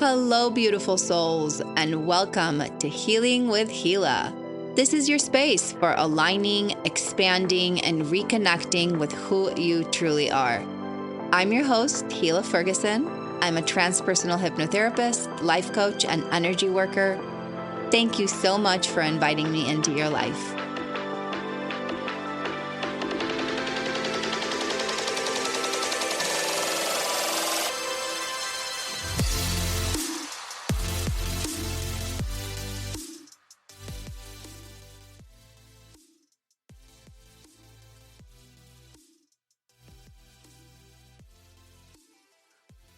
Hello, beautiful souls, and welcome to Healing with Hila. This is your space for aligning, expanding, and reconnecting with who you truly are. I'm your host, Hila Ferguson. I'm a transpersonal hypnotherapist, life coach, and energy worker. Thank you so much for inviting me into your life.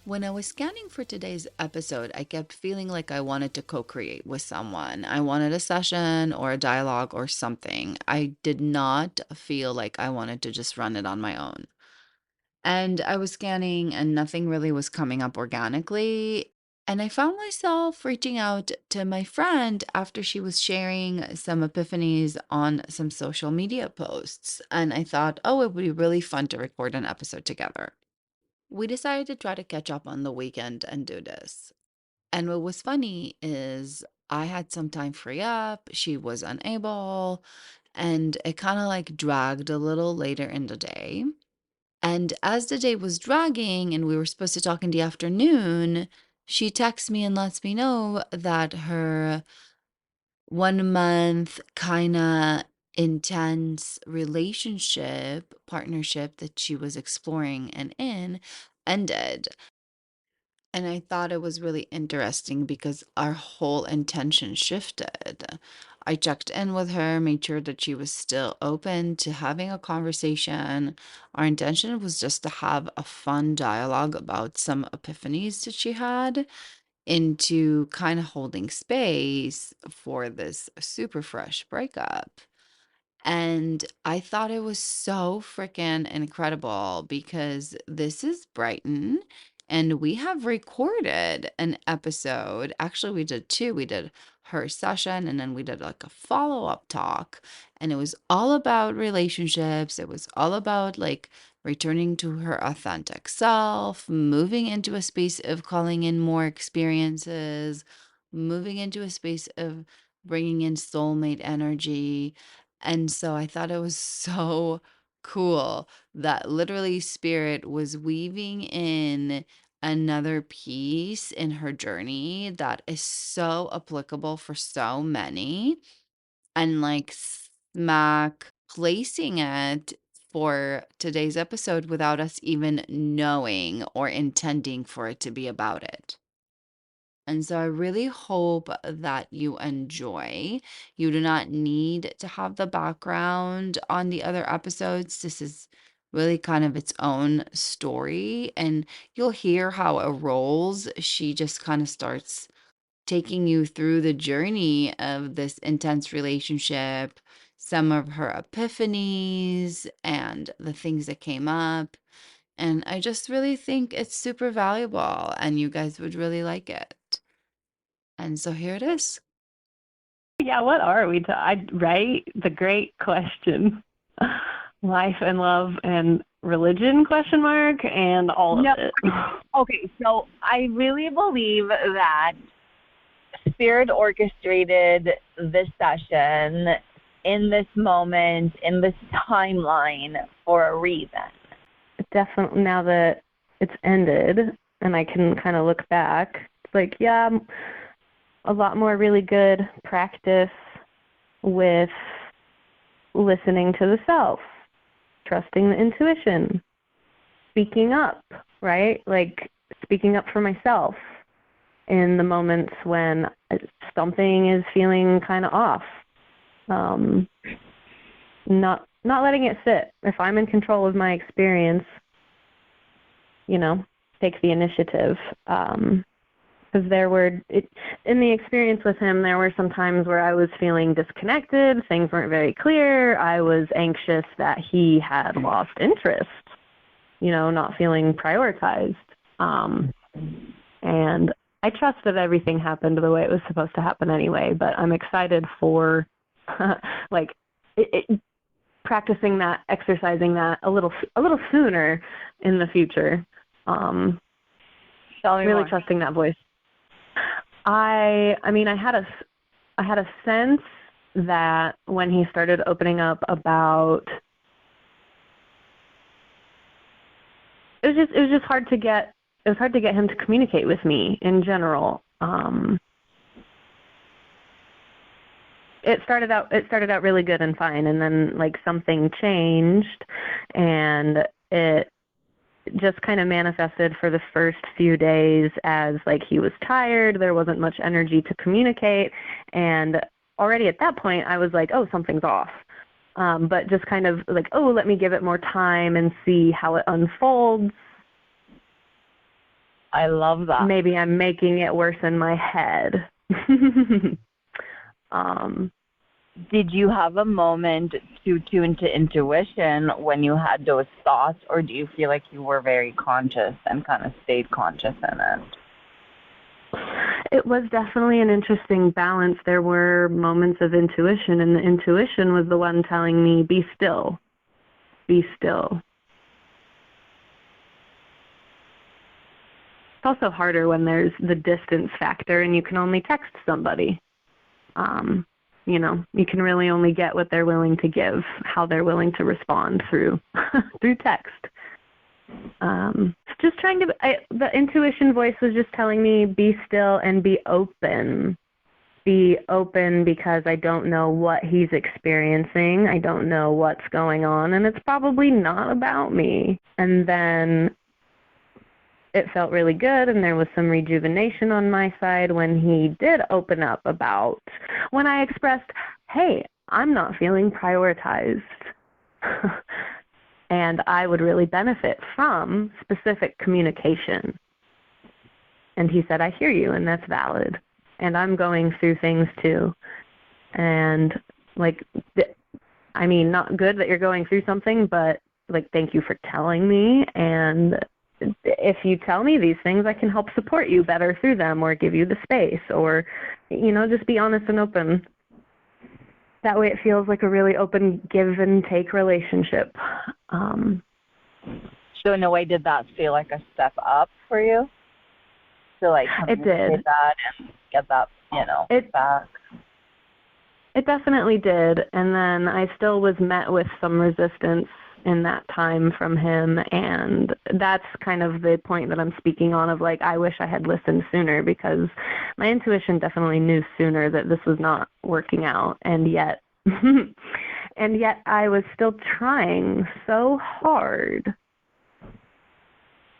When I was scanning for today's episode, I kept feeling like I wanted to co-create with someone. I wanted a session or a dialogue or something. I did not feel like I wanted to just run it on my own. And I was scanning and nothing really was coming up organically. And I found myself reaching out to my friend after she was sharing some epiphanies on some social media posts. And I thought, oh, it would be really fun to record an episode together. We decided to try to catch up on the weekend and do this. And what was funny is I had some time free up, she was unable, and it kind of like dragged a little later in the day. And as the day was dragging and we were supposed to talk in the afternoon, she texts me and lets me know that her 1 month kind of intense relationship partnership that she was exploring and in ended. And I thought it was really interesting because our whole intention shifted. I checked in with her, made sure that she was still open to having a conversation. Our intention was just to have a fun dialogue about some epiphanies that she had, into kind of holding space for this super fresh breakup. And I thought it was so freaking incredible because this is Brighton and we have recorded an episode. Actually, we did two. We did her session and then we did like a follow-up talk. And it was all about relationships. It was all about like returning to her authentic self, moving into a space of calling in more experiences, moving into a space of bringing in soulmate energy. And so I thought it was so cool that literally Spirit was weaving in another piece in her journey that is so applicable for so many, and like smack placing it for today's episode without us even knowing or intending for it to be about it. And so I really hope that you enjoy. You do not need to have the background on the other episodes. This is really kind of its own story. And you'll hear how it rolls. She just kind of starts taking you through the journey of this intense relationship, some of her epiphanies, and the things that came up. And I just really think it's super valuable and you guys would really like it. And so here it is. Yeah, what are we right? The great question. Life and love and religion, question mark, and all of it. Okay, so I really believe that Spirit orchestrated this session in this moment, in this timeline for a reason. Definitely, now that it's ended and I can kind of look back, it's like, yeah, a lot more really good practice with listening to the self, trusting the intuition, speaking up, right? Like speaking up for myself in the moments when something is feeling kind of off. Not letting it sit. If I'm in control of my experience, take the initiative. Because in the experience with him, there were some times where I was feeling disconnected, things weren't very clear, I was anxious that he had lost interest, not feeling prioritized. And I trust that everything happened the way it was supposed to happen anyway, but I'm excited for practicing that, exercising that a little sooner in the future. Tell me really more. Trusting that voice. I mean, I had a sense that when he started opening up about, it was just hard to get, it was hard to get him to communicate with me in general. It started out really good and fine, and then like something changed, and it just kind of manifested for the first few days as like he was tired, there wasn't much energy to communicate, and already at that point I was like, oh, something's off. But just kind of like, oh, let me give it more time and see how it unfolds. I love that. Maybe I'm making it worse in my head. Did you have a moment to tune to intuition when you had those thoughts, or do you feel like you were very conscious and kind of stayed conscious in it? It was definitely an interesting balance. There were moments of intuition, and the intuition was the one telling me, be still, be still. It's also harder when there's the distance factor and you can only text somebody. You know, you can really only get what they're willing to give, how they're willing to respond through through text. Just trying to, the intuition voice was just telling me, be still and be open. Be open because I don't know what he's experiencing. I don't know what's going on, and it's probably not about me. And then it felt really good, and there was some rejuvenation on my side when he did open up about, when I expressed, hey, I'm not feeling prioritized. And I would really benefit from specific communication. And he said, I hear you, and that's valid. And I'm going through things too. And, like, I mean, not good that you're going through something, but, like, thank you for telling me. And if you tell me these things, I can help support you better through them or give you the space or, you know, just be honest and open. That way it feels like a really open give and take relationship. So in a way, did that feel like a step up for you? To like communicate that and get that, you know, back? It definitely did. And then I still was met with some resistance in that time from him, and that's kind of the point that I'm speaking on of like, I wish I had listened sooner, because my intuition definitely knew sooner that this was not working out, and yet I was still trying so hard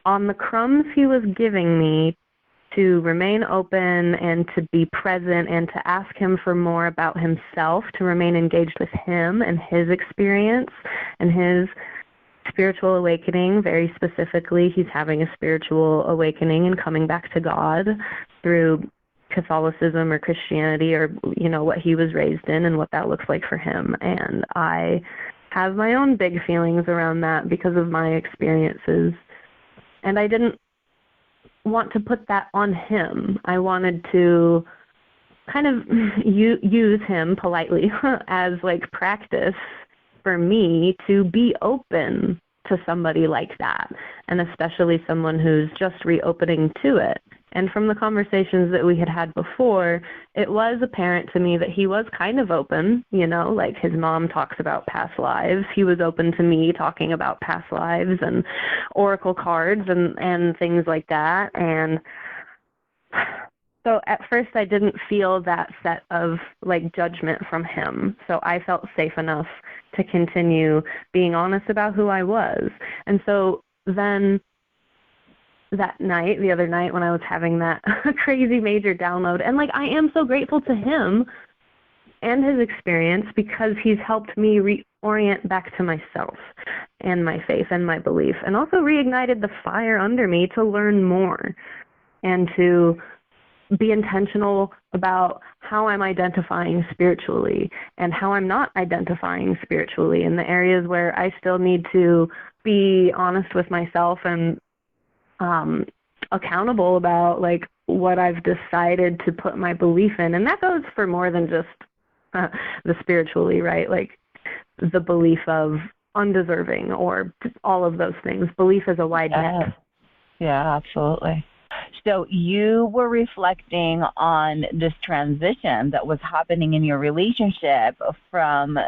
on the crumbs he was giving me to remain open and to be present and to ask him for more about himself, to remain engaged with him and his experience and his spiritual awakening. Very specifically, he's having a spiritual awakening and coming back to God through Catholicism or Christianity, or, you know, what he was raised in and what that looks like for him. And I have my own big feelings around that because of my experiences. And I didn't want to put that on him. I wanted to kind of use him politely as like practice for me to be open to somebody like that, and especially someone who's just reopening to it. And from the conversations that we had had before, it was apparent to me that he was kind of open, you know, like his mom talks about past lives. He was open to me talking about past lives and oracle cards and things like that. And so at first I didn't feel that set of like judgment from him. So I felt safe enough to continue being honest about who I was. And so then that night, the other night when I was having that crazy major download, and like I am so grateful to him and his experience, because he's helped me reorient back to myself and my faith and my belief, and also reignited the fire under me to learn more and to be intentional about how I'm identifying spiritually and how I'm not identifying spiritually in the areas where I still need to be honest with myself and accountable about like what I've decided to put my belief in. And that goes for more than just the spiritually, right? Like the belief of undeserving or all of those things. Belief is a wide net. Yeah, absolutely. So you were reflecting on this transition that was happening in your relationship from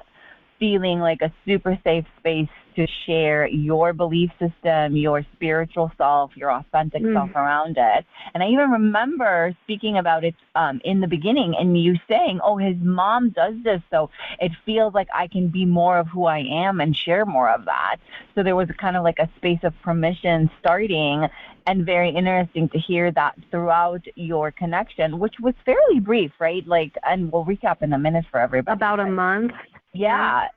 feeling like a super safe space to share your belief system, your spiritual self, your authentic self around it. And I even remember speaking about it in the beginning and you saying, oh, his mom does this, so it feels like I can be more of who I am and share more of that. So there was kind of like a space of permission starting, and very interesting to hear that throughout your connection, which was fairly brief, right? Like, and we'll recap in a minute for everybody. About a month. Yeah,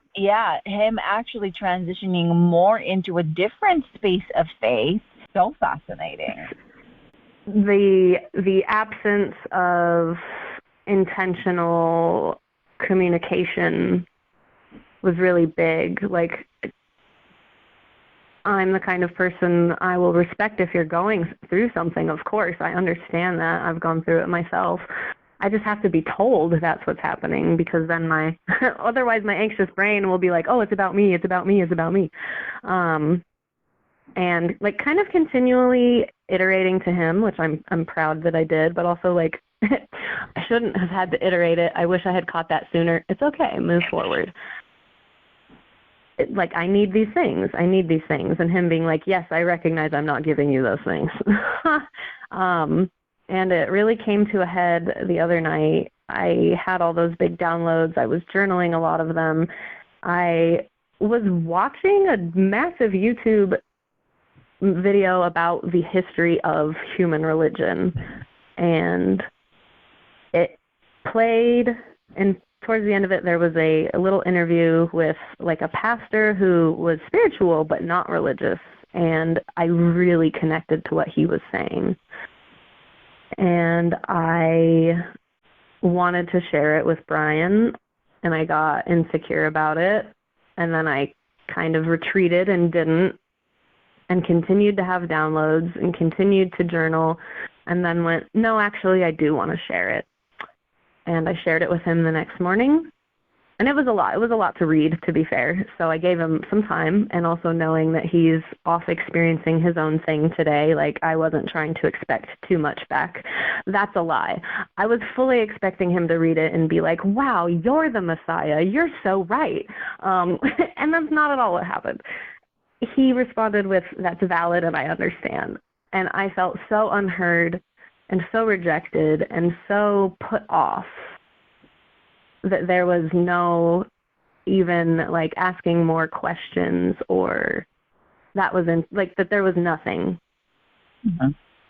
him actually transitioning more into a different space of faith. So fascinating. The absence of intentional communication was really big. Like, I'm the kind of person I will respect if you're going through something, of course. I understand that. I've gone through it myself. I just have to be told that's what's happening, because then otherwise my anxious brain will be like, oh, it's about me, it's about me, it's about me. And like kind of continually iterating to him, which I'm proud that I did, but also like I shouldn't have had to iterate it. I wish I had caught that sooner. It's okay, move forward. Like, I need these things. And him being like, yes, I recognize I'm not giving you those things. And it really came to a head the other night. I had all those big downloads. I was journaling a lot of them. I was watching a massive YouTube video about the history of human religion. And it played, and towards the end of it, there was a little interview with like a pastor who was spiritual but not religious. And I really connected to what he was saying. And I wanted to share it with Brian, and I got insecure about it. And then I kind of retreated and didn't, and continued to have downloads and continued to journal, and then went, no, actually, I do want to share it. And I shared it with him the next morning. And it was a lot. It was a lot to read, to be fair. So I gave him some time, and also knowing that he's off experiencing his own thing today, like I wasn't trying to expect too much back. That's a lie. I was fully expecting him to read it and be like, wow, you're the Messiah. You're so right. And that's not at all what happened. He responded with, that's valid and I understand. And I felt so unheard and so rejected and so put off that there was no even like asking more questions, or that was like that there was nothing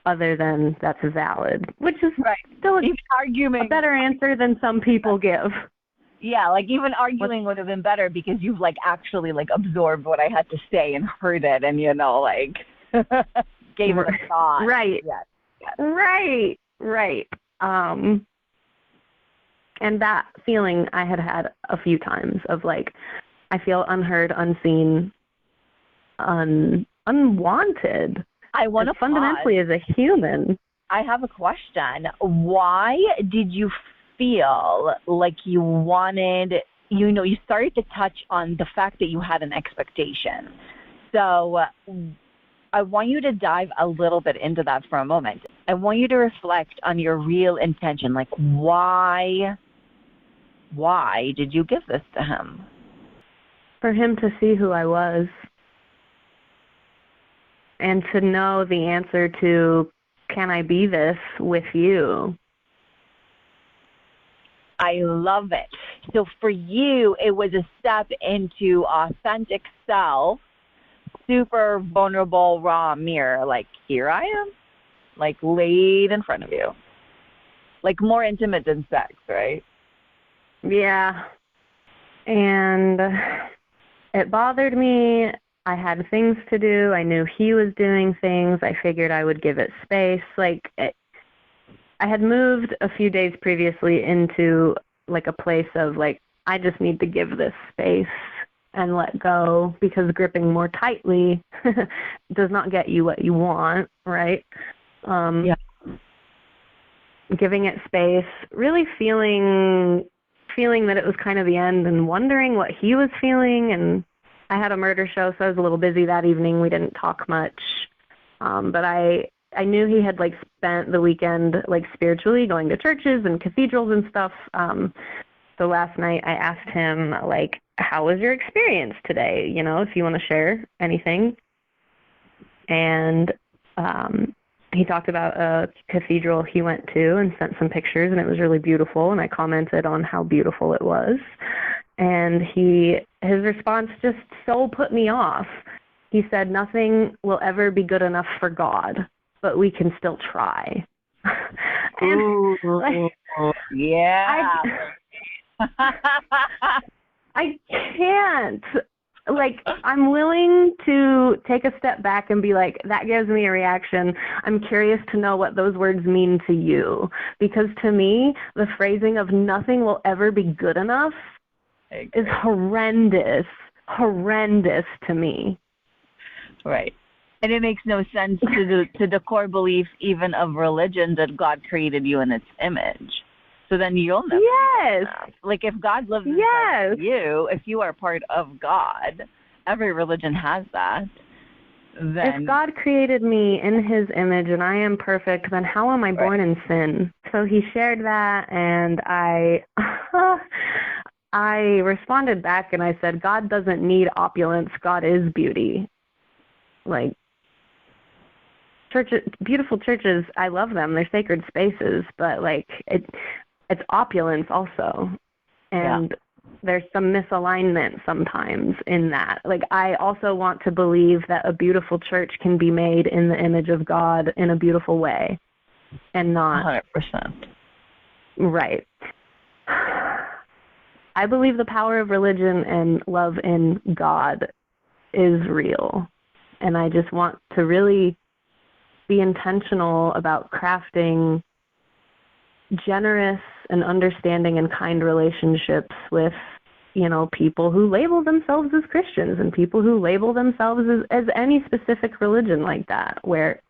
other than that's valid, which is still a better answer than some people give. Yeah, like even arguing would have been better because you've like actually like absorbed what I had to say and heard it, and like gave it a thought. Right. Yes. Right. And that feeling I had a few times of like, I feel unheard, unseen, unwanted. I want to fundamentally as a human. I have a question. Why did you feel like you wanted, you started to touch on the fact that you had an expectation. So I want you to dive a little bit into that for a moment. I want you to reflect on your real intention. Like, why did you give this to him? For him to see who I was and to know the answer to, can I be this with you? I love it. So for you, it was a step into authentic self, super vulnerable, raw mirror. Like, here I am, like laid in front of you. Like more intimate than sex, right? Yeah. And it bothered me. I had things to do. I knew he was doing things. I figured I would give it space. I had moved a few days previously into like a place of like, I just need to give this space and let go, because gripping more tightly does not get you what you want, right? Yeah. Giving it space, really feeling that it was kind of the end, and wondering what he was feeling. And I had a murder show, so I was a little busy that evening. We didn't talk much. But I I knew he had like spent the weekend like spiritually going to churches and cathedrals and stuff. So last night I asked him like, how was your experience today? You know, if you want to share anything. And he talked about a cathedral he went to and sent some pictures, and it was really beautiful. And I commented on how beautiful it was. And his response just so put me off. He said, "Nothing will ever be good enough for God, but we can still try." And Ooh, like, yeah. I can't. Like, I'm willing to take a step back and be like, that gives me a reaction. I'm curious to know what those words mean to you. Because to me, the phrasing of nothing will ever be good enough is horrendous to me. Right. And it makes no sense to the core belief even of religion that God created you in its image. So then you'll never. Yes. Like if God lives inside you, if you are part of God, every religion has that. Then if God created me in his image and I am perfect, then how am I born in sin? So he shared that, and I responded back and I said, God doesn't need opulence. God is beauty. Like, churches, beautiful churches, I love them. They're sacred spaces, but like it's opulence also. And there's some misalignment sometimes in that. Like, I also want to believe that a beautiful church can be made in the image of God in a beautiful way and not 100%. Right. I believe the power of religion and love in God is real. And I just want to really be intentional about crafting generous and understanding and kind relationships with, you know, people who label themselves as Christians and people who label themselves as any specific religion like that, where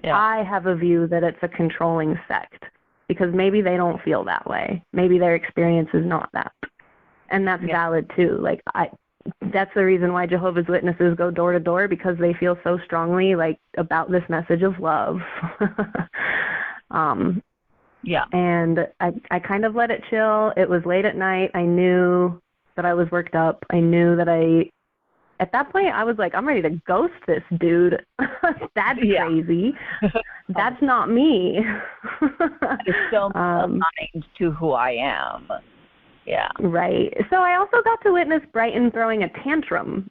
I have a view that it's a controlling sect, because maybe they don't feel that way. Maybe their experience is not that. And that's valid too. Like, that's the reason why Jehovah's Witnesses go door to door, because they feel so strongly like about this message of love. And I kind of let it chill. It was late at night. I knew that I was worked up. I knew that at that point I was like, I'm ready to ghost this dude. That's crazy. That's not me. It's so aligned to who I am. Yeah. Right. So I also got to witness Brighton throwing a tantrum.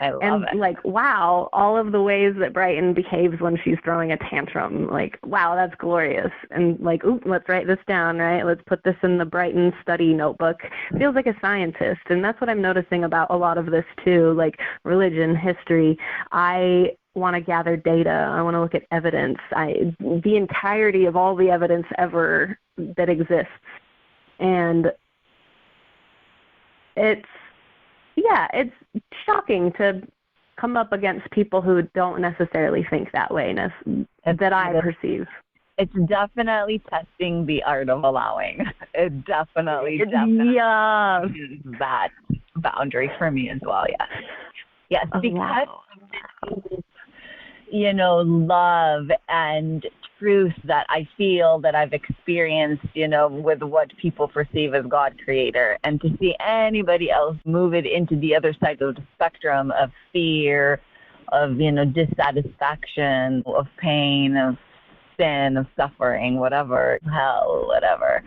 I love it. Like, wow, all of the ways that Brighton behaves when she's throwing a tantrum, like, wow, that's glorious. And like, ooh, let's write this down, right? Let's put this in the Brighton study notebook. Feels like a scientist. And that's what I'm noticing about a lot of this too, like religion, history. I want to gather data. I want to look at evidence. The entirety of all the evidence ever that exists. And it's shocking to come up against people who don't necessarily think that way, that I perceive. It's definitely testing the art of allowing. It definitely is that boundary for me as well, yes. Yes, because of this, you know, love and truth that I feel that I've experienced, you know, with what people perceive as God creator, and to see anybody else move it into the other side of the spectrum of fear, of, you know, dissatisfaction, of pain, of sin, of suffering, whatever, hell, whatever.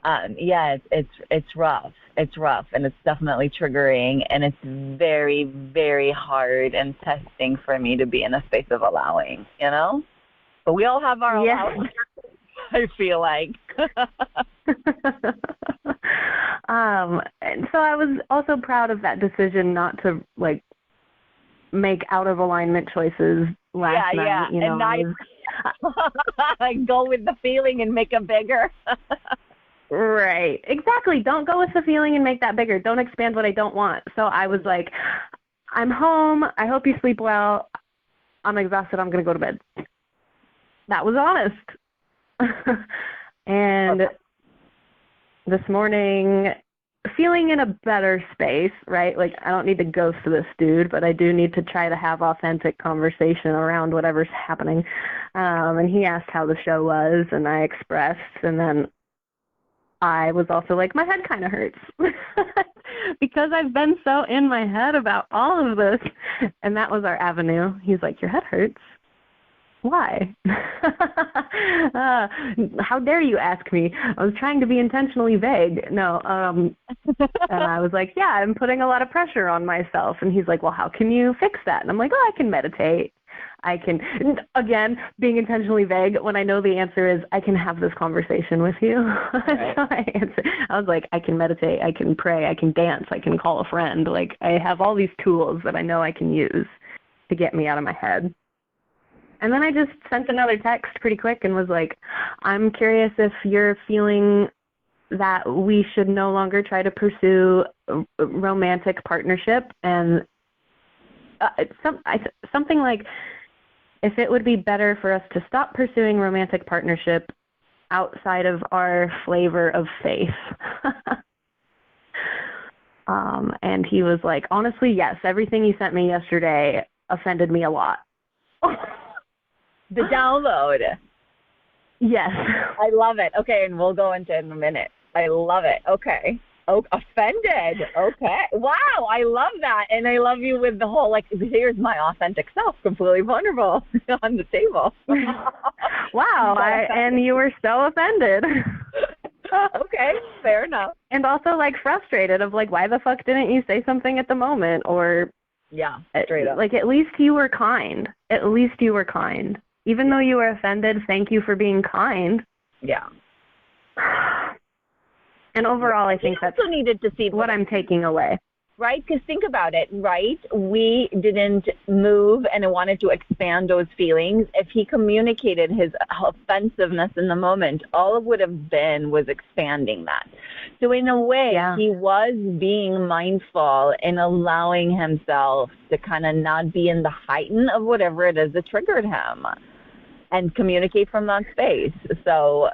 It's rough. It's rough, and it's definitely triggering, and it's very, very hard and testing for me to be in a space of allowing, you know? But we all have our allowance, I feel like. And so I was also proud of that decision not to, like, make out of alignment choices last night. You know, I go with the feeling and make it bigger. Right. Exactly. Don't go with the feeling and make that bigger. Don't expand what I don't want. So I was like, I'm home. I hope you sleep well. I'm exhausted. I'm going to go to bed. That was honest. And this morning feeling in a better space, right? Like, I don't need to ghost this dude, but I do need to try to have authentic conversation around whatever's happening. And he asked how the show was, and I expressed, and then I was also like, my head kind of hurts because I've been so in my head about all of this. And that was our avenue. He's like, your head hurts? Why? How dare you ask me? I was trying to be intentionally vague. No. And I was like, yeah, I'm putting a lot of pressure on myself. And he's like, well, how can you fix that? And I'm like, oh, I can meditate. I can, again, being intentionally vague when I know the answer is I can have this conversation with you. Right. So I was like, I can meditate, I can pray, I can dance, I can call a friend. Like, I have all these tools that I know I can use to get me out of my head. And then I just sent another text pretty quick and was like, I'm curious if you're feeling that we should no longer try to pursue a romantic partnership, and something like, if it would be better for us to stop pursuing romantic partnership outside of our flavor of faith. And he was like, honestly, yes, everything you sent me yesterday offended me a lot. The download. Yes. I love it. Okay, and we'll go into it in a minute. I love it. Okay. Oh, offended. Okay. Wow, I love that. And I love you with the whole, like, here's my authentic self, completely vulnerable on the table. Wow, and you were so offended. Okay, fair enough. And also, like, frustrated of, like, why the fuck didn't you say something at the moment? Or, yeah, straight up. Like, at least you were kind. At least you were kind. Even though you were offended, thank you for being kind. Yeah. And overall, I think that's needed to see what I'm taking away. Right? Because think about it, right? We didn't move and wanted to expand those feelings. If he communicated his offensiveness in the moment, all it would have been was expanding that. So in a way, he was being mindful and allowing himself to kind of not be in the heighten of whatever it is that triggered him and communicate from that space. So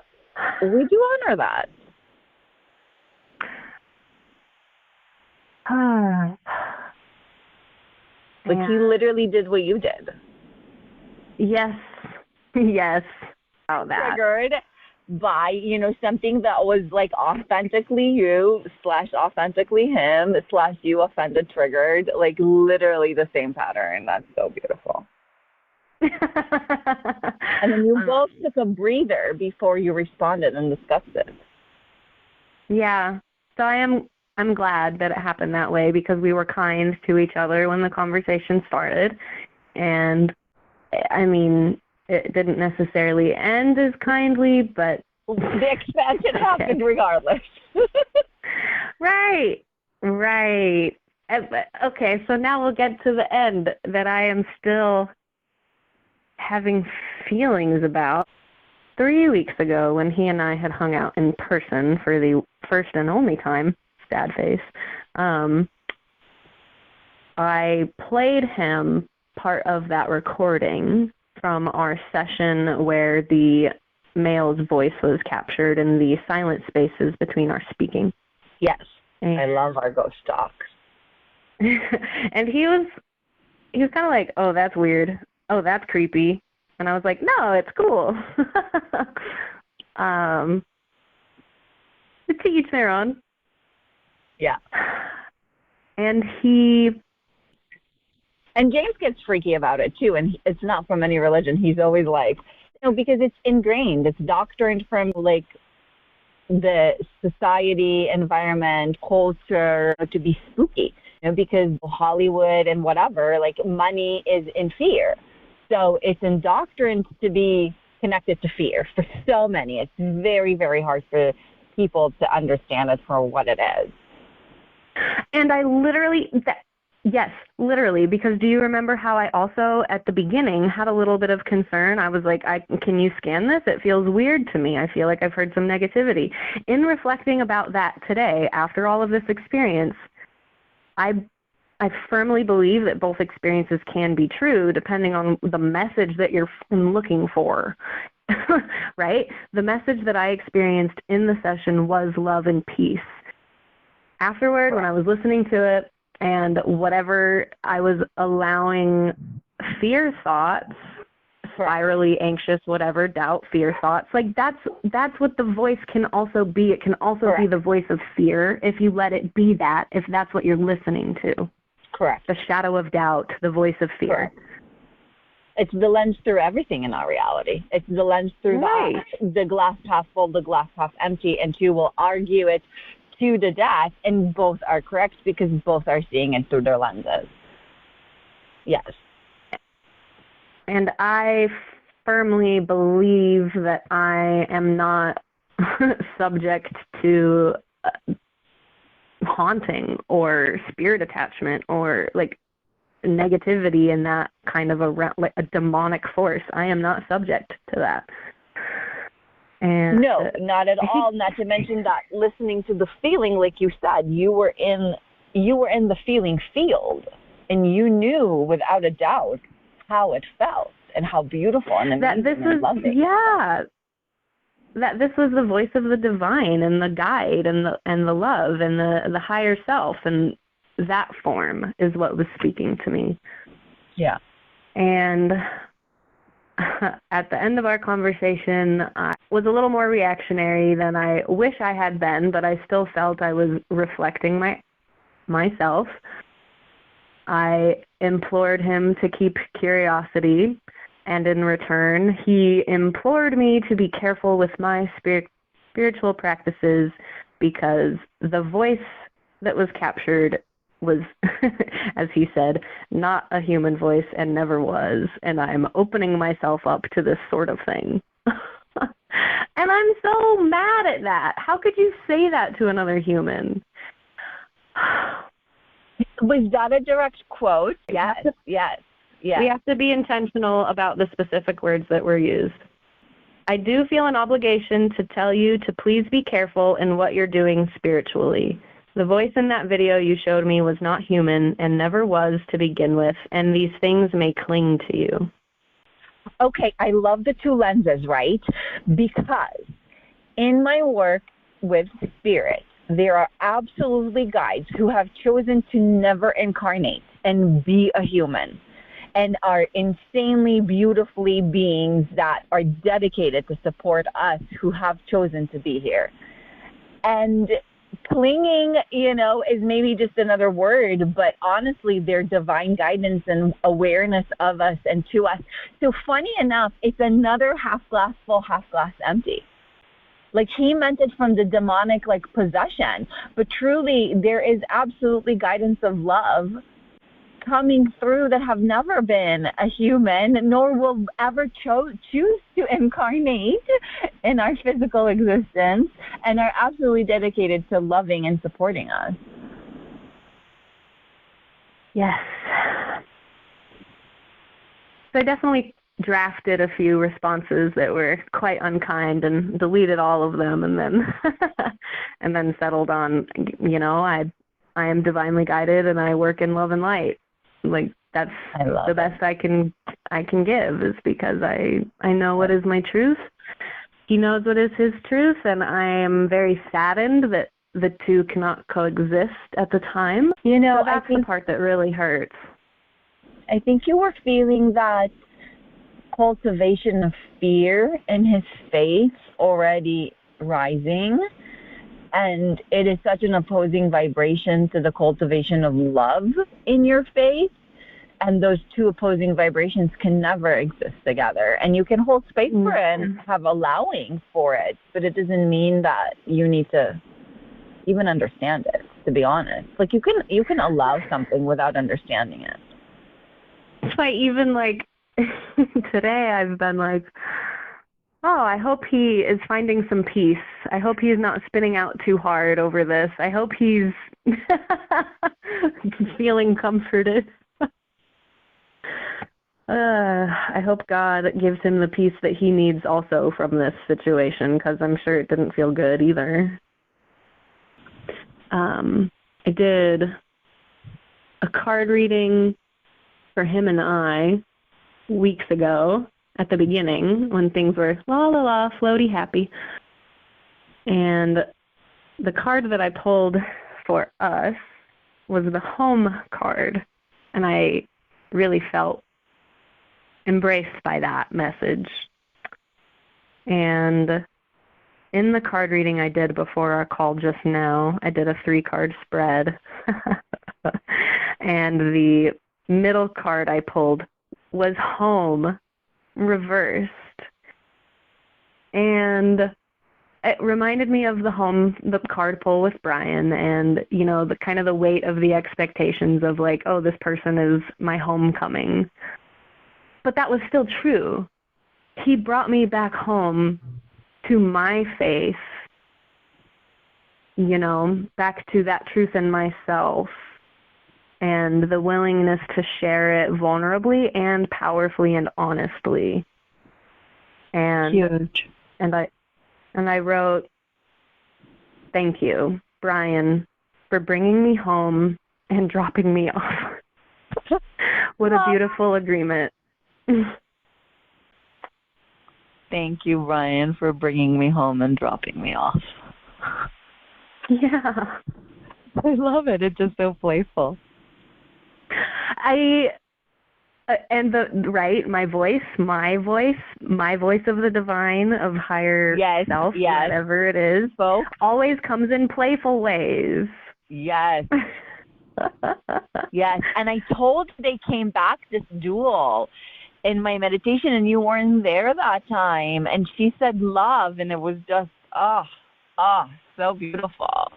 we do honor that. Like, he literally did what you did. Yes. Yes. Oh, that. Triggered by, you know, something that was like authentically you / authentically him / you offended, triggered, like literally the same pattern. That's so beautiful. And then you both took a breather before you responded and discussed it. Yeah. So I'm glad that it happened that way, because we were kind to each other when the conversation started. And, I mean, it didn't necessarily end as kindly, but... The expansion happened regardless. Right. Okay, so now we'll get to the end that I am still having feelings about. 3 weeks ago, when he and I had hung out in person for the first and only time, sad face, I played him part of that recording from our session where the male's voice was captured in the silent spaces between our speaking. Yes, I love our ghost talk. And he was kind of like, oh, that's weird. Oh, that's creepy. And I was like, no, it's cool. To each their own. Yeah. And James gets freaky about it too, and it's not from any religion. He's always like, you know, because it's ingrained, it's doctrined from like the society, environment, culture to be spooky, you know, because Hollywood and whatever, like money is in fear. So it's indoctrined to be connected to fear for so many. It's very, very hard for people to understand it for what it is. And I literally, yes, literally, because do you remember how I also, at the beginning, had a little bit of concern? I was like, can you scan this? It feels weird to me. I feel like I've heard some negativity. In reflecting about that today, after all of this experience, I firmly believe that both experiences can be true depending on the message that you're looking for, right? The message that I experienced in the session was love and peace. afterward, when I was listening to it, and whatever I was allowing fear thoughts, spirally anxious, whatever, doubt, fear thoughts, like that's what the voice can also be. It can also be the voice of fear if you let it be that, if that's what you're listening to. Correct. The shadow of doubt, the voice of fear. Correct. It's the lens through everything in our reality. It's the lens through the glass half full, the glass half empty, and two will argue it to the death, and both are correct because both are seeing it through their lenses. Yes. And I firmly believe that I am not subject to haunting or spirit attachment or like negativity and that kind of like a demonic force. I am not subject to that. And no, not at all. Not to mention that listening to the feeling, like you said, you were in the feeling field, and you knew without a doubt how it felt and how beautiful and amazing and loving. Yeah, that this was the voice of the divine and the guide and the love and the higher self, and that form is what was speaking to me. Yeah. And at the end of our conversation, I was a little more reactionary than I wish I had been, but I still felt I was reflecting myself. I implored him to keep curiosity, and in return, he implored me to be careful with my spiritual practices because the voice that was captured was, as he said, not a human voice and never was, and I'm opening myself up to this sort of thing. And I'm so mad at that. How could you say that to another human? Was that a direct quote? Yes. We have to be intentional about the specific words that were used. I do feel an obligation to tell you to please be careful in what you're doing spiritually. The voice in that video you showed me was not human and never was to begin with, and these things may cling to you. Okay, I love the two lenses, right? Because in my work with spirit, there are absolutely guides who have chosen to never incarnate and be a human and are insanely beautifully beings that are dedicated to support us who have chosen to be here. And clinging, is maybe just another word, but honestly, their divine guidance and awareness of us and to us. So funny enough, it's another half glass full, half glass empty. Like he meant it from the demonic, possession, but truly there is absolutely guidance of love coming through that have never been a human, nor will ever choose to incarnate in our physical existence, and are absolutely dedicated to loving and supporting us. Yes. So I definitely drafted a few responses that were quite unkind and deleted all of them, and then and then settled on, I am divinely guided and I work in love and light. Like that's the best I can give, is because I know what is my truth. He knows what is his truth, and I am very saddened that the two cannot coexist at the time. So that's the part that really hurts. I think you were feeling that cultivation of fear in his face already rising, and it is such an opposing vibration to the cultivation of love in your faith, and those two opposing vibrations can never exist together. And you can hold space for it and have allowing for it, but it doesn't mean that you need to even understand it, to be honest. Like you can allow something without understanding it. So even today I've been like, oh, I hope he is finding some peace. I hope he's not spinning out too hard over this. I hope he's feeling comforted. I hope God gives him the peace that he needs also from this situation, because I'm sure it didn't feel good either. I did a card reading for him and I weeks ago at the beginning when things were la la la, floaty, happy. And the card that I pulled for us was the home card. And I really felt embraced by that message. And in the card reading I did before our call just now, I did a 3-card spread. And the middle card I pulled was home reversed. And it reminded me of the card pull with Brian, and, you know, the kind of the weight of the expectations of like, oh, this person is my homecoming. But that was still true. He brought me back home to my faith, you know, back to that truth in myself and the willingness to share it vulnerably and powerfully and honestly. And Huge. And I wrote, thank you, Brian, for bringing me home and dropping me off. What a beautiful agreement. Thank you, Brian, for bringing me home and dropping me off. Yeah. I love it. It's just so playful. My voice of the divine, of higher self, whatever it is, Both. always comes in playful ways. Yes. Yes. And I told they came back, this dual, in my meditation, and you weren't there that time. And she said love, and it was just, so beautiful.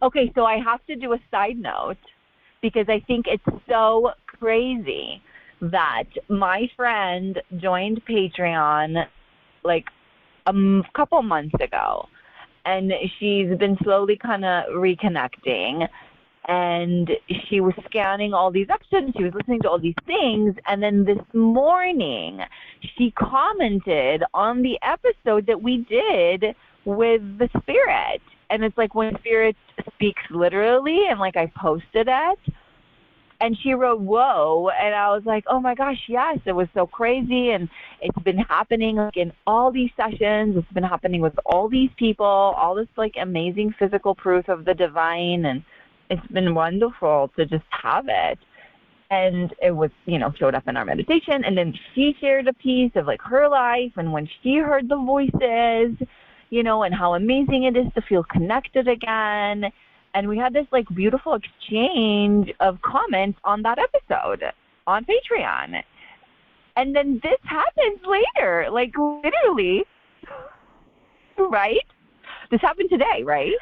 Okay, so I have to do a side note because I think it's so crazy that my friend joined Patreon like a couple months ago, and she's been slowly kind of reconnecting, and she was scanning all these episodes, she was listening to all these things, and then this morning she commented on the episode that we did with the spirit. And it's like when spirit speaks literally, and like I posted it, and she wrote, whoa, and I was like, oh my gosh, yes, it was so crazy, and it's been happening like in all these sessions, it's been happening with all these people, all this like amazing physical proof of the divine, and it's been wonderful to just have it. And it was, you know, showed up in our meditation, and then she shared a piece of like her life, and when she heard the voices, you know, and how amazing it is to feel connected again. And we had this like beautiful exchange of comments on that episode on Patreon. And then this happens later, like literally, right? This happened today, right?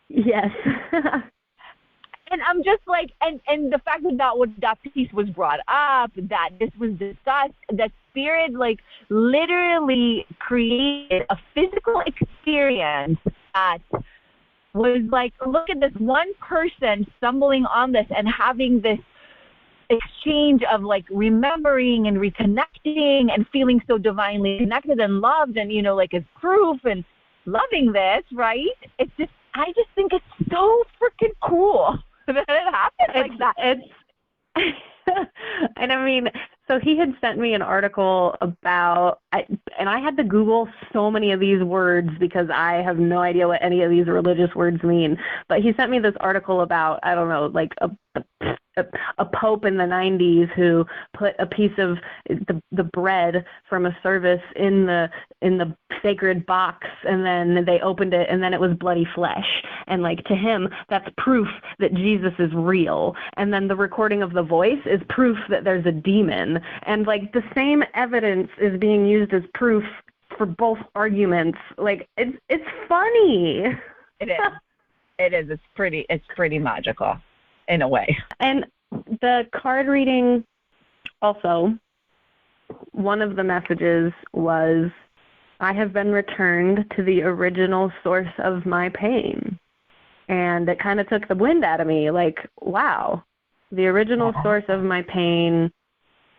Yes. And I'm just like, and the fact that that piece was brought up, that this was discussed, that spirit like literally created a physical experience that was like, look at this one person stumbling on this and having this exchange of like remembering and reconnecting and feeling so divinely connected and loved, and, you know, like as proof and loving this, right? It's just, I just think it's so freaking cool that it happened like that. And I mean, so he had sent me an article about, and I had to Google so many of these words because I have no idea what any of these religious words mean. But he sent me this article about, I don't know, like a pope in the 90s who put a piece of the bread from a service in the sacred box, and then they opened it, and then it was bloody flesh. And like to him, that's proof that Jesus is real. And then the recording of the voice is proof that there's a demon. And like the same evidence is being used as proof for both arguments. Like it's funny. It is. It is. It's pretty magical in a way. And the card reading also, one of the messages was, I have been returned to the original source of my pain. And it kind of took the wind out of me, like, wow, the original source of my pain,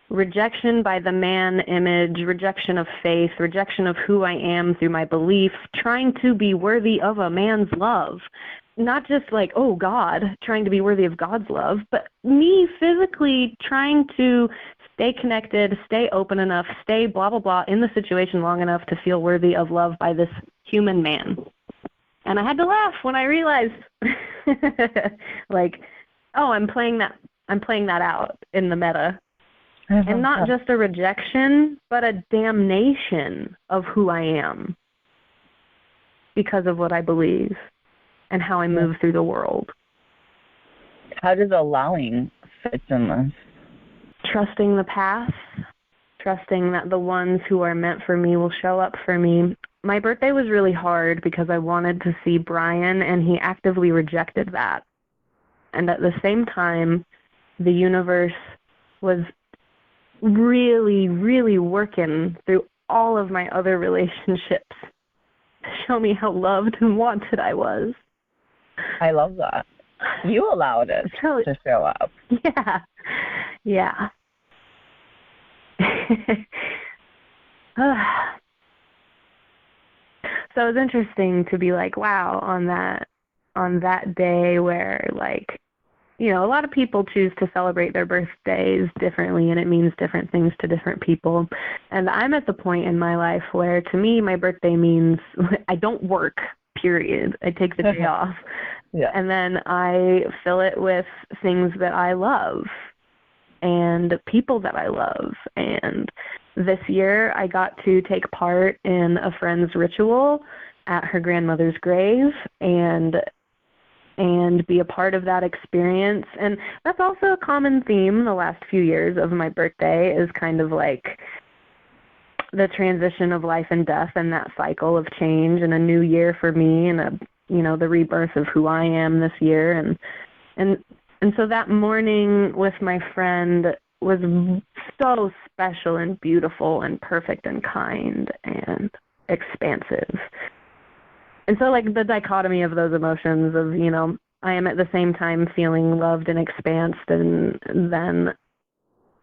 rejection by the man image, rejection of faith, rejection of who I am through my beliefs, trying to be worthy of a man's love. Not just like, oh, God, trying to be worthy of God's love, but me physically trying to stay connected, stay open enough, stay blah, blah, blah in the situation long enough to feel worthy of love by this human man. And I had to laugh when I realized, like, oh, I'm playing that out in the meta. And not just a rejection, but a damnation of who I am because of what I believe and how I move through the world. How does allowing fit in this? Trusting the path, trusting that the ones who are meant for me will show up for me. My birthday was really hard because I wanted to see Brian, and he actively rejected that. And at the same time, the universe was really, really working through all of my other relationships to show me how loved and wanted I was. I love that. You allowed it to show up. Yeah. Yeah. So it was interesting to be like, wow, on that day where, like, you know, a lot of people choose to celebrate their birthdays differently, and it means different things to different people. And I'm at the point in my life where, to me, my birthday means I don't work, period. I take the day off. Yeah. And then I fill it with things that I love and people that I love. And this year I got to take part in a friend's ritual at her grandmother's grave and be a part of that experience. And that's also a common theme the last few years of my birthday, is kind of like the transition of life and death and that cycle of change and a new year for me and the rebirth of who I am this year. And so that morning with my friend was so special and beautiful and perfect and kind and expansive. And so, like, the dichotomy of those emotions of, you know, I am at the same time feeling loved and expansed, and then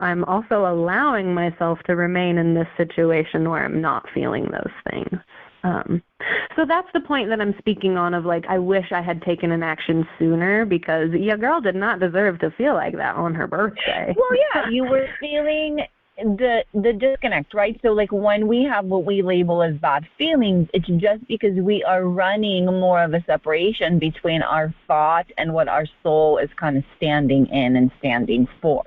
I'm also allowing myself to remain in this situation where I'm not feeling those things. So that's the point that I'm speaking on of, like, I wish I had taken an action sooner, because your girl did not deserve to feel like that on her birthday. Well, yeah, you were feeling the disconnect, right? So, like, when we have what we label as bad feelings, it's just because we are running more of a separation between our thought and what our soul is kind of standing in and standing for.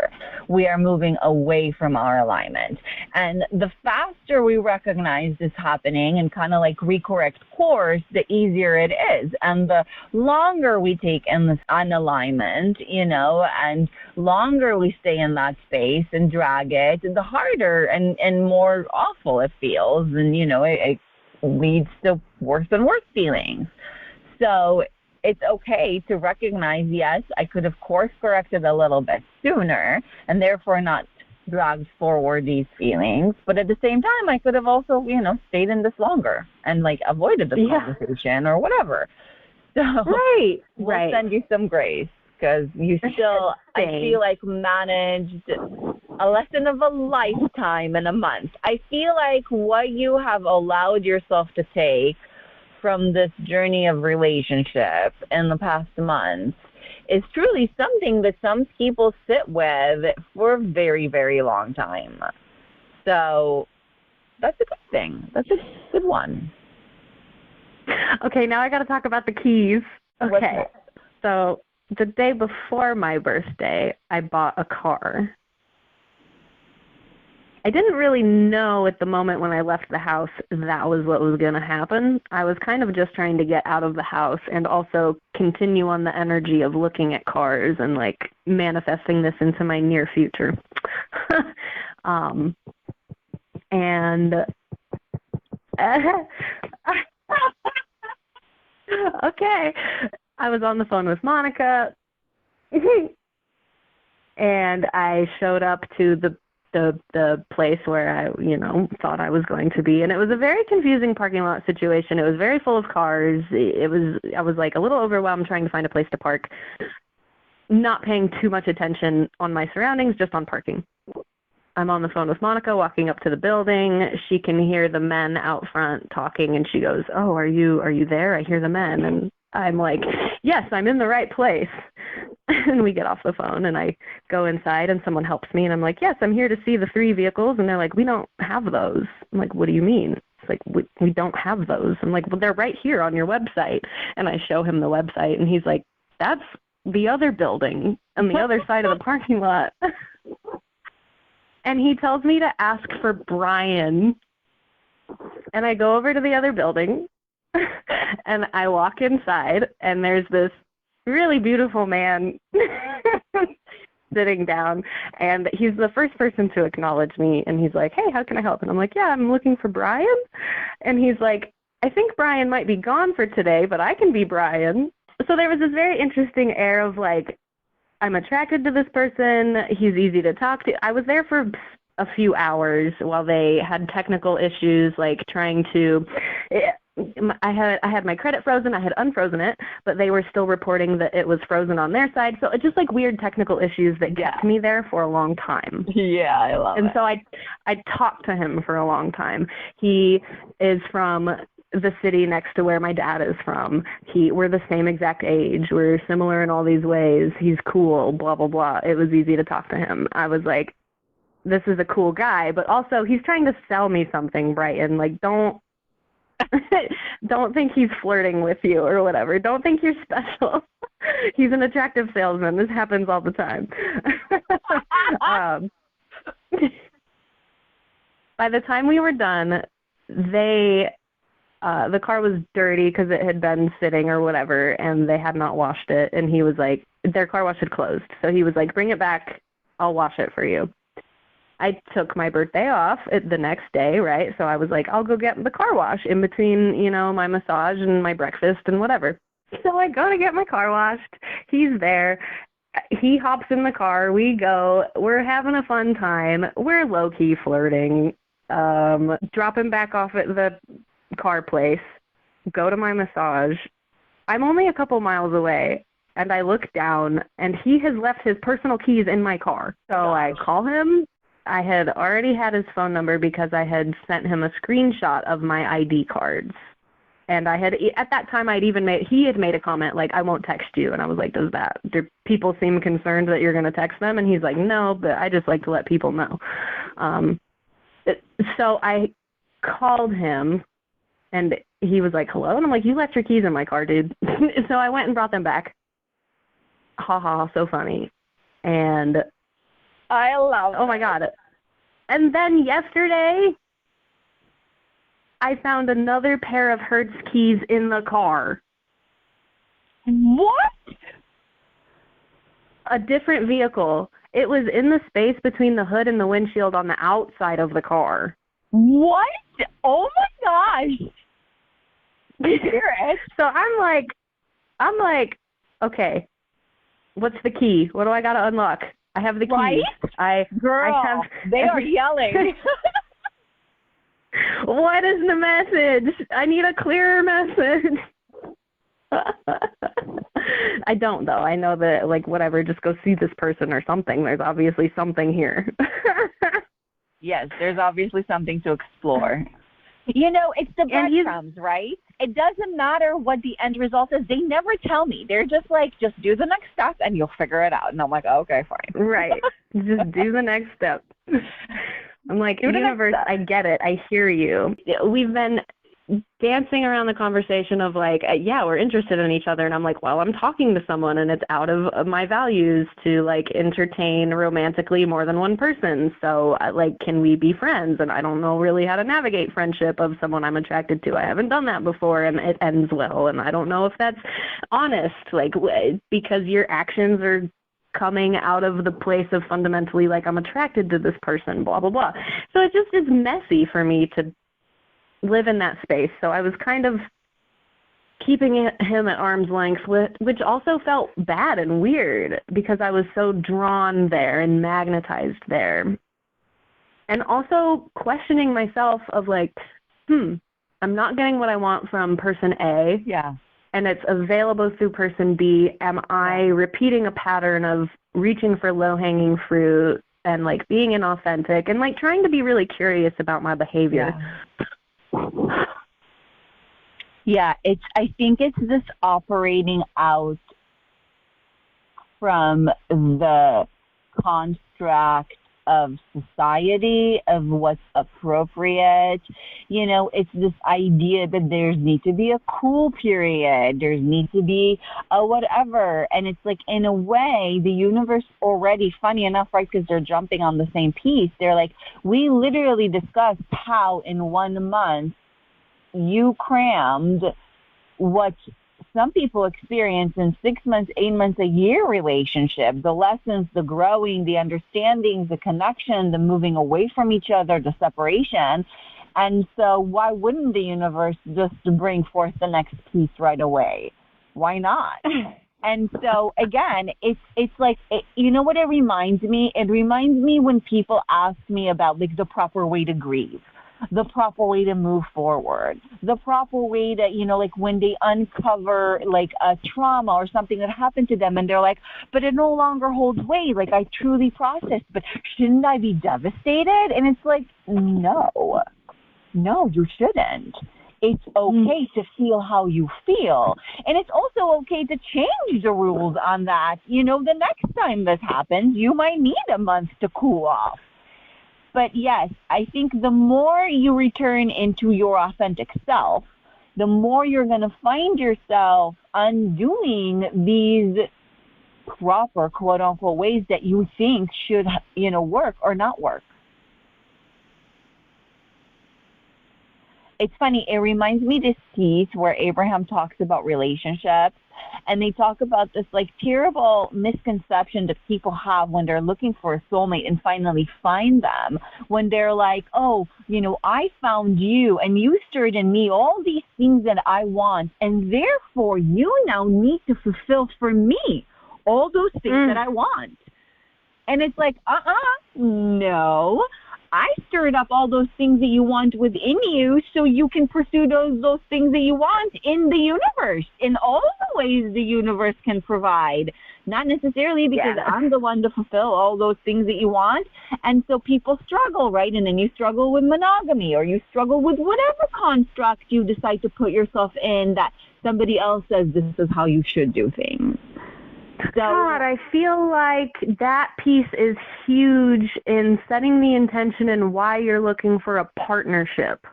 We are moving away from our alignment. And the faster we recognize this happening and kind of like recorrect course, the easier it is. And the longer we take in this unalignment, you know, and longer we stay in that space and drag it, the harder and more awful it feels. And, you know, it leads to worse and worse feelings. So it's okay to recognize, yes, I could have course corrected a little bit sooner and therefore not dragged forward these feelings. But at the same time, I could have also, you know, stayed in this longer and, like, avoided the conversation or whatever. So we'll send you some grace, because you still, I feel like, managed a lesson of a lifetime in a month. I feel like what you have allowed yourself to take from this journey of relationship in the past month is truly something that some people sit with for a very, very long time. So that's a good thing. That's a good one. Okay, now I got to talk about the keys. Okay, so the day before my birthday, I bought a car. I didn't really know at the moment when I left the house that was what was going to happen. I was kind of just trying to get out of the house and also continue on the energy of looking at cars and, like, manifesting this into my near future. Okay, I was on the phone with Monica, and I showed up to the place where I, you know, thought I was going to be. And it was a very confusing parking lot situation. It was very full of cars. I was like a little overwhelmed trying to find a place to park, not paying too much attention on my surroundings, just on parking. I'm on the phone with Monica, walking up to the building. She can hear the men out front talking, and she goes, "Oh, are you there? I hear the men." And I'm like, "Yes, I'm in the right place." And we get off the phone, and I go inside, and someone helps me, and I'm like, "Yes, I'm here to see the 3 vehicles." And they're like, "We don't have those." I'm like, "What do you mean?" like, we don't have those. I'm like, well, they're right here on your website. And I show him the website, and he's like, that's the other building on the other side of the parking lot. And he tells me to ask for Brian. And I go over to the other building, and I walk inside, and there's this really beautiful man sitting down, and he's the first person to acknowledge me, and he's like, hey, how can I help? And I'm like, yeah, I'm looking for Brian. And he's like, I think Brian might be gone for today, but I can be Brian. So there was this very interesting air of like, I'm attracted to this person, he's easy to talk to. I was there for a few hours while they had technical issues, like trying to, I had my credit frozen, I had unfrozen it, but they were still reporting that it was frozen on their side. So it's just like weird technical issues that kept me there for a long time. Yeah, I love it. And so I talked to him for a long time. He is from the city next to where my dad is from. We're the same exact age. We're similar in all these ways. He's cool, blah, blah, blah. It was easy to talk to him. I was like, this is a cool guy, but also he's trying to sell me something, Brighton. Like, don't think he's flirting with you or whatever. Don't think you're special. He's an attractive salesman. This happens all the time. By the time we were done, the car was dirty because it had been sitting or whatever, and they had not washed it. And he was like, their car wash had closed. So he was like, bring it back. I'll wash it for you. I took my birthday off the next day, right? So I was like, I'll go get the car wash in between, my massage and my breakfast and whatever. So I go to get my car washed. He's there. He hops in the car. We go. We're having a fun time. We're low-key flirting. Drop him back off at the car place. Go to my massage. I'm only a couple miles away, and I look down, and he has left his personal keys in my car. So I call him. I had already had his phone number because I had sent him a screenshot of my ID cards. And I had, at that time, he had made a comment like, I won't text you. And I was like, do people seem concerned that you're going to text them? And he's like, no, but I just like to let people know. So I called him, and he was like, hello? And I'm like, you left your keys in my car, dude. So I went and brought them back. Ha ha, so funny. And I love oh my God. And then yesterday, I found another pair of Hertz keys in the car. What? A different vehicle. It was in the space between the hood and the windshield on the outside of the car. What? Oh my gosh. So I'm like, okay, what's the key? What do I got to unlock? I have the key. Right? Girl, they are yelling. What is the message? I need a clearer message. I don't, though. I know that, like, whatever, just go see this person or something. There's obviously something here. Yes, there's obviously something to explore. It's the breadcrumbs, right? It doesn't matter what the end result is. They never tell me. They're just like, just do the next step and you'll figure it out. And I'm like, okay, fine. Right. Just do the next step. I'm like, universe, I get it. I hear you. We've been dancing around the conversation of like, yeah, we're interested in each other. And I'm like, well, I'm talking to someone and it's out of my values to like entertain romantically more than one person. So like, can we be friends? And I don't know really how to navigate friendship of someone I'm attracted to. I haven't done that before and it ends well. And I don't know if that's honest, like, because your actions are coming out of the place of fundamentally like, I'm attracted to this person, blah, blah, blah. So it just is messy for me to live in that space. So I was kind of keeping him at arm's length, which also felt bad and weird because I was so drawn there and magnetized there. And also questioning myself of like, I'm not getting what I want from person A. Yeah. And it's available through person B. Am I repeating a pattern of reaching for low-hanging fruit and like being inauthentic and like trying to be really curious about my behavior? Yeah. Yeah, I think it's this operating out from the construct of society, of what's appropriate. It's this idea that there's need to be a cool period, there's need to be a whatever. And it's like, in a way, the universe already, funny enough, right, because they're jumping on the same piece. They're like, we literally discussed how in 1 month you crammed what some people experience in 6 months, 8 months, a year relationship, the lessons, the growing, the understanding, the connection, the moving away from each other, the separation. And so why wouldn't the universe just bring forth the next piece right away? Why not? And so, again, it's like, you know what it reminds me? It reminds me when people ask me about, like, the proper way to grieve, the proper way to move forward, the proper way to, like, when they uncover, like, a trauma or something that happened to them, and they're like, but it no longer holds weight. Like, I truly processed, but shouldn't I be devastated? And it's like, no, you shouldn't. It's okay to feel how you feel. And it's also okay to change the rules on that. The next time this happens, you might need a month to cool off. But yes, I think the more you return into your authentic self, the more you're going to find yourself undoing these proper, quote unquote, ways that you think should, work or not work. It's funny, it reminds me this piece where Abraham talks about relationships, and they talk about this, like, terrible misconception that people have when they're looking for a soulmate and finally find them, when they're like, oh, I found you and you stirred in me all these things that I want, and therefore you now need to fulfill for me all those things that I want. And it's like, no. I stirred up all those things that you want within you so you can pursue those things that you want in the universe, in all the ways the universe can provide. Not necessarily because I'm the one to fulfill all those things that you want. And so people struggle, right? And then you struggle with monogamy, or you struggle with whatever construct you decide to put yourself in that somebody else says this is how you should do things. So, God, I feel like that piece is huge in setting the intention and why you're looking for a partnership.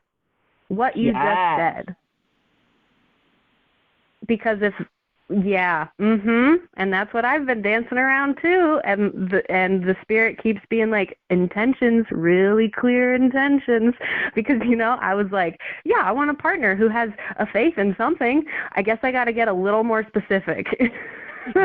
What you just said. Because and that's what I've been dancing around too. And the spirit keeps being like, intentions, really clear intentions. Because, I was like, yeah, I want a partner who has a faith in something. I guess I got to get a little more specific.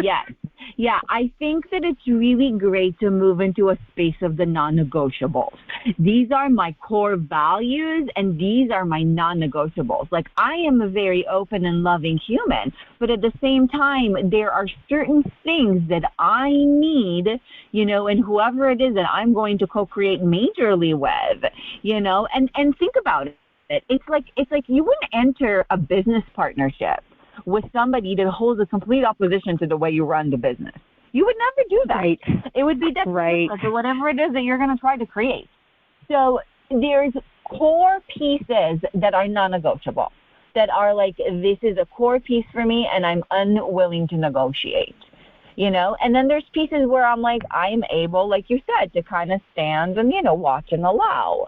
Yes. Yeah, I think that it's really great to move into a space of the non-negotiables. These are my core values, and these are my non-negotiables. Like, I am a very open and loving human, but at the same time, there are certain things that I need, and whoever it is that I'm going to co-create majorly with, and think about it. It's like you wouldn't enter a business partnership with somebody that holds a complete opposition to the way you run the business. You would never do that. Right. It would be detrimental to whatever it is that you're going to try to create. So there's core pieces that are non-negotiable, that are like, this is a core piece for me and I'm unwilling to negotiate, And then there's pieces where I'm like, I'm able, like you said, to kind of stand and, watch and allow.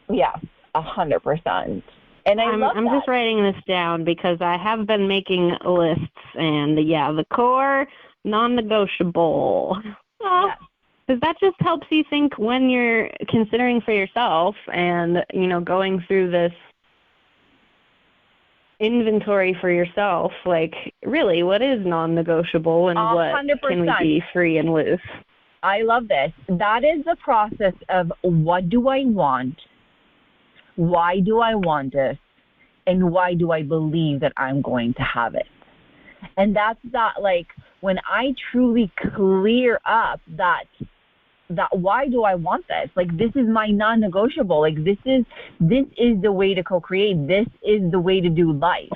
Yeah, 100%. And I'm just writing this down because I have been making lists, and the core non-negotiable. Because that just helps you think when you're considering for yourself and, going through this inventory for yourself, like, really, what is non-negotiable and 100%. What can we be free and loose? I love this. That is the process of, what do I want? Why do I want this? And why do I believe that I'm going to have it? And that's that, like, when I truly clear up that why do I want this? Like, this is my non-negotiable. Like, this is the way to co-create. This is the way to do life.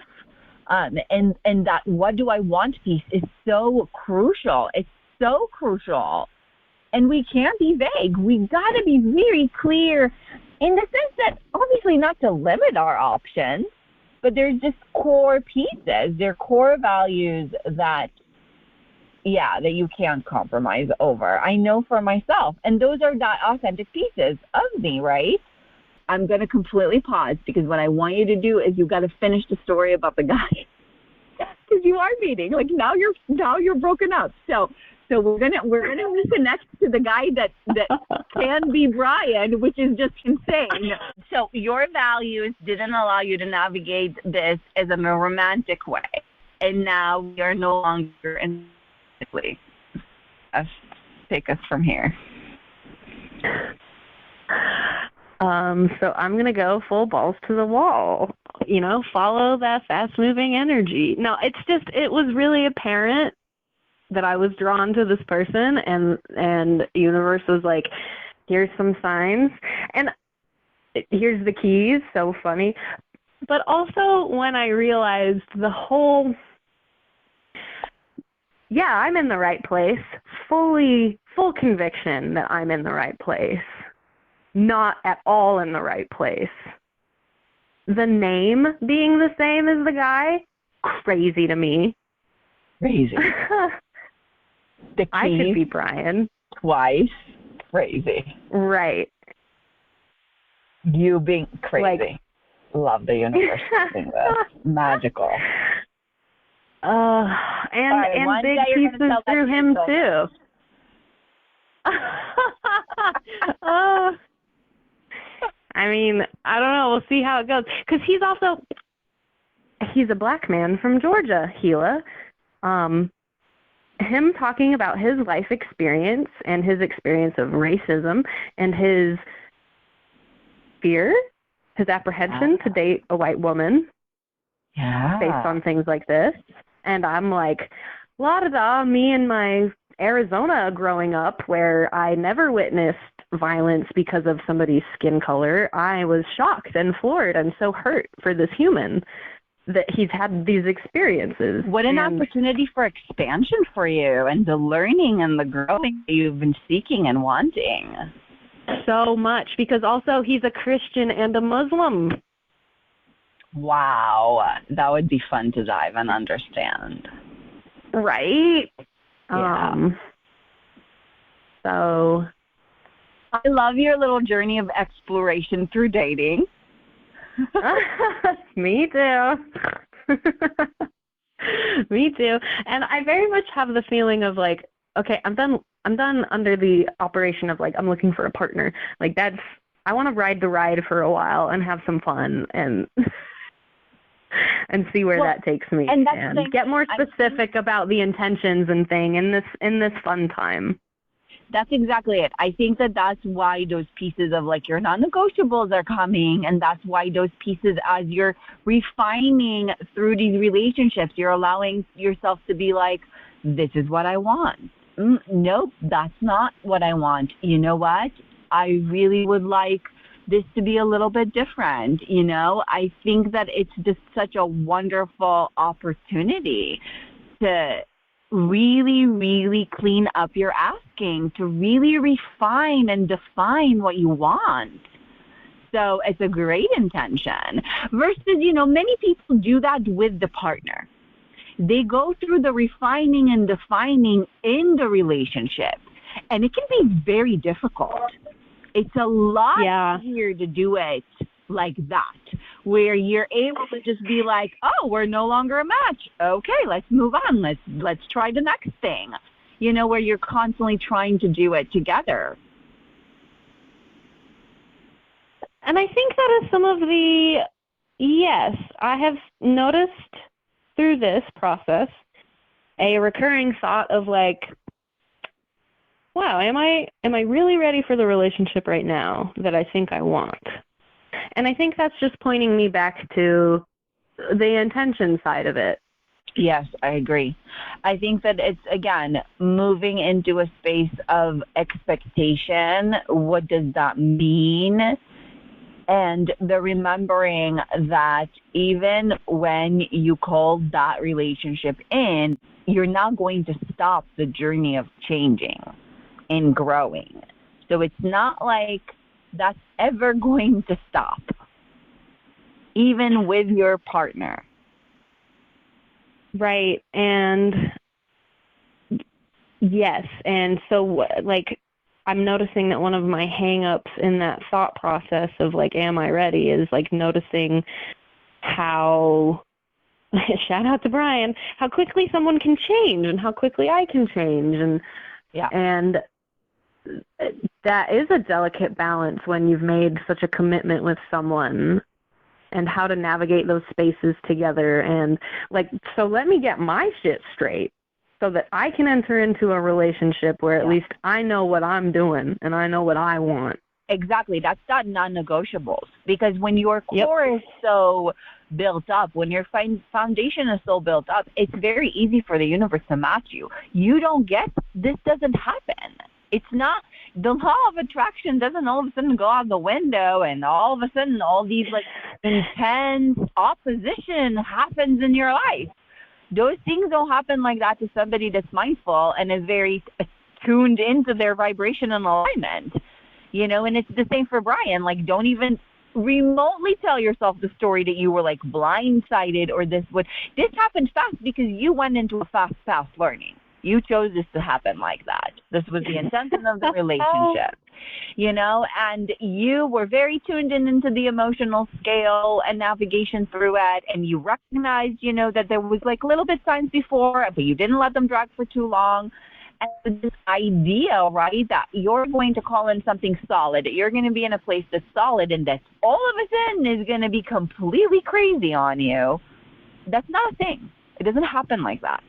And that what do I want piece is so crucial. It's so crucial. And we can't be vague. We got to be very clear, in the sense that, obviously, not to limit our options, but there's just core pieces. They're core values that, that you can't compromise over. I know for myself. And those are not authentic pieces of me, right? I'm going to completely pause because what I want you to do is you've got to finish the story about the guy. Because you are meeting. Like now you're broken up. So we're gonna reconnect to the guy that can be Brian, which is just insane. So your values didn't allow you to navigate this as a romantic way, and now you're no longer in. Take us from here. So I'm going to go full balls to the wall, follow that fast moving energy. No, it was really apparent that I was drawn to this person, and universe was like, here's some signs and here's the keys. So funny. But also when I realized I'm in the right place, full conviction that I'm in the right place. Not at all in the right place. The name being the same as the guy, crazy to me. Crazy. I should be Brian. Twice. Crazy. Right. You being crazy. Love the universe doing this. Magical. And big pieces through him too. I mean, I don't know. We'll see how it goes. Because he's a black man from Georgia, Hila. Him talking about his life experience and his experience of racism and his fear, his apprehension to date a white woman based on things like this. And I'm like, la-da-da, me and my Arizona growing up where I never witnessed violence because of somebody's skin color. I was shocked and floored and so hurt for this human that he's had these experiences. What an opportunity for expansion for you and the learning and the growing that you've been seeking and wanting. So much, because also he's a Christian and a Muslim. Wow. That would be fun to dive and understand. Right? Yeah. So I love your little journey of exploration through dating. Me too. Me too. And I very much have the feeling of like, okay, I'm done under the operation of like, I'm looking for a partner. Like I want to ride the ride for a while and have some fun and see where that takes me and get more specific about the intentions and thing in this fun time. That's exactly it. I think that's why those pieces of like your non-negotiables are coming, and that's why those pieces, as you're refining through these relationships, you're allowing yourself to be like, this is what I want. Nope, that's not what I want. You know what? I really would like this to be a little bit different. I think that it's just such a wonderful opportunity to really, really clean up your asking, to really refine and define what you want. So it's a great intention. Versus, many people do that with the partner. They go through the refining and defining in the relationship, and it can be very difficult. It's a lot easier to do it like that, where you're able to just be like, oh, we're no longer a match. Okay, let's move on. Let's try the next thing. Where you're constantly trying to do it together. And I think that is some of I have noticed through this process a recurring thought of like, wow, am I really ready for the relationship right now that I think I want? And I think that's just pointing me back to the intention side of it. Yes, I agree. I think that it's, again, moving into a space of expectation. What does that mean? And the remembering that even when you call that relationship in, you're not going to stop the journey of changing and growing. So it's not like that's ever going to stop, even with your partner. Right. And Yes. And so, like, I'm noticing that one of my hang-ups in that thought process of, like, am I ready, is, like, noticing how, shout out to Brian, how quickly someone can change and how quickly I can change. Yeah. And that is a delicate balance when you've made such a commitment with someone, and how to navigate those spaces together. And, like, so let me get my shit straight so that I can enter into a relationship where at least I know what I'm doing and I know what I want. Exactly. That's not non-negotiables, because when your core is so built up, when your foundation is so built up, it's very easy for the universe to match you. You don't get, this doesn't happen. It's not, the law of attraction doesn't all of a sudden go out the window and all of a sudden all these like intense opposition happens in your life. Those things don't happen like that to somebody that's mindful and is very tuned into their vibration and alignment. And it's the same for Brian. Like, don't even remotely tell yourself the story that you were like blindsided or this happened fast because you went into a fast learning. You chose this to happen like that. This was the intention of the relationship, and you were very tuned into the emotional scale and navigation through it. And you recognized, that there was like little bit signs before, but you didn't let them drag for too long. And this idea, right, that you're going to call in something solid, that you're going to be in a place that's solid, and that all of a sudden is going to be completely crazy on you, that's not a thing. It doesn't happen like that.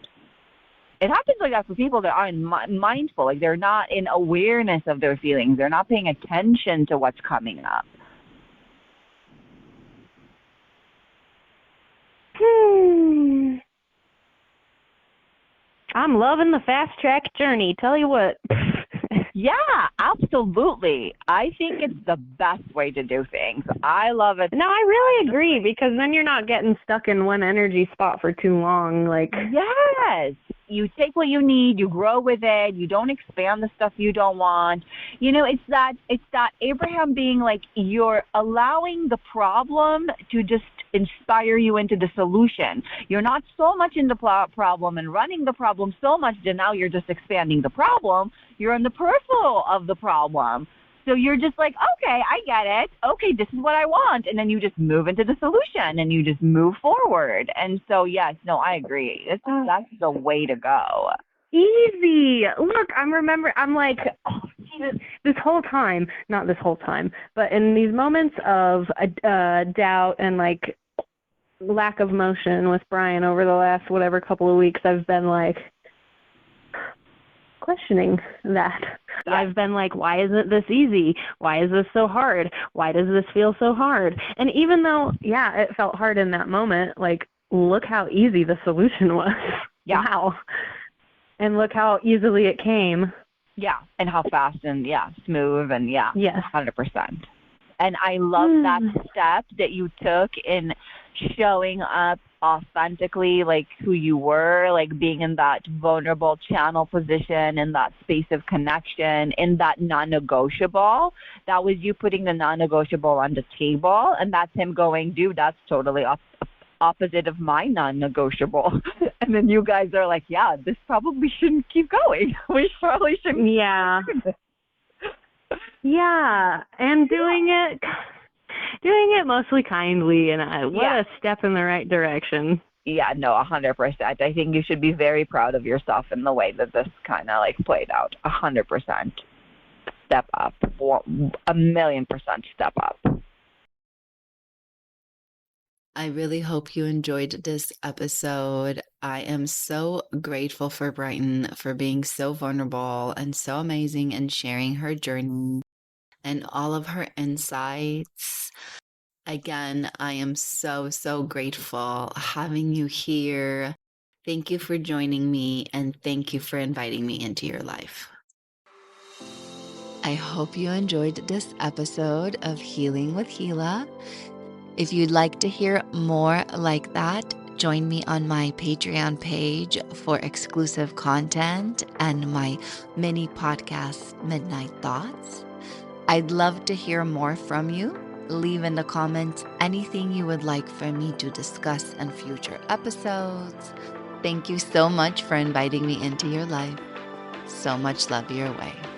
It happens like that for people that aren't mindful, like they're not in awareness of their feelings. They're not paying attention to what's coming up. I'm loving the fast track journey. Tell you what. Yeah, absolutely. I think it's the best way to do things. I love it. No, I really agree, because then you're not getting stuck in one energy spot for too long. Like, yes. You take what you need, you grow with it, you don't expand the stuff you don't want. It's that Abraham being like, you're allowing the problem to just inspire you into the solution. You're not so much in the problem and running the problem so much that now you're just expanding the problem. You're in the peripheral of the problem. So you're just like, okay, I get it. Okay, this is what I want. And then you just move into the solution and you just move forward. And so, yes, no, I agree. That's the way to go. Easy. Look, I'm like, oh, Jesus, this whole time, not this whole time, but in these moments of doubt and like lack of motion with Brian over the last whatever couple of weeks, I've been like questioning that. Yeah. I've been like, why isn't this easy? Why is this so hard? Why does this feel so hard? And even though, yeah, it felt hard in that moment, like, look how easy the solution was. Yeah. Wow. And look how easily it came. Yeah, and how fast and, smooth and, yes. 100%. And I love that step that you took in showing up authentically, like who you were, like being in that vulnerable channel position, in that space of connection, in that non-negotiable. That was you putting the non-negotiable on the table, and that's him going, dude, that's totally opposite of my non-negotiable. And then you guys are like, yeah, this probably shouldn't keep going. We probably shouldn't. Yeah. Yeah, and doing it mostly kindly, and what a step in the right direction. Yeah, no, 100%. I think you should be very proud of yourself in the way that this kind of like played out. 100% step up, 1,000,000% step up. I really hope you enjoyed this episode. I am so grateful for Brighton for being so vulnerable and so amazing and sharing her journey and all of her insights. Again, I am so, so grateful having you here. Thank you for joining me, and thank you for inviting me into your life. I hope you enjoyed this episode of Healing with Hila. If you'd like to hear more like that, join me on my Patreon page for exclusive content and my mini podcast, Midnight Thoughts. I'd love to hear more from you. Leave in the comments anything you would like for me to discuss in future episodes. Thank you so much for inviting me into your life. So much love your way.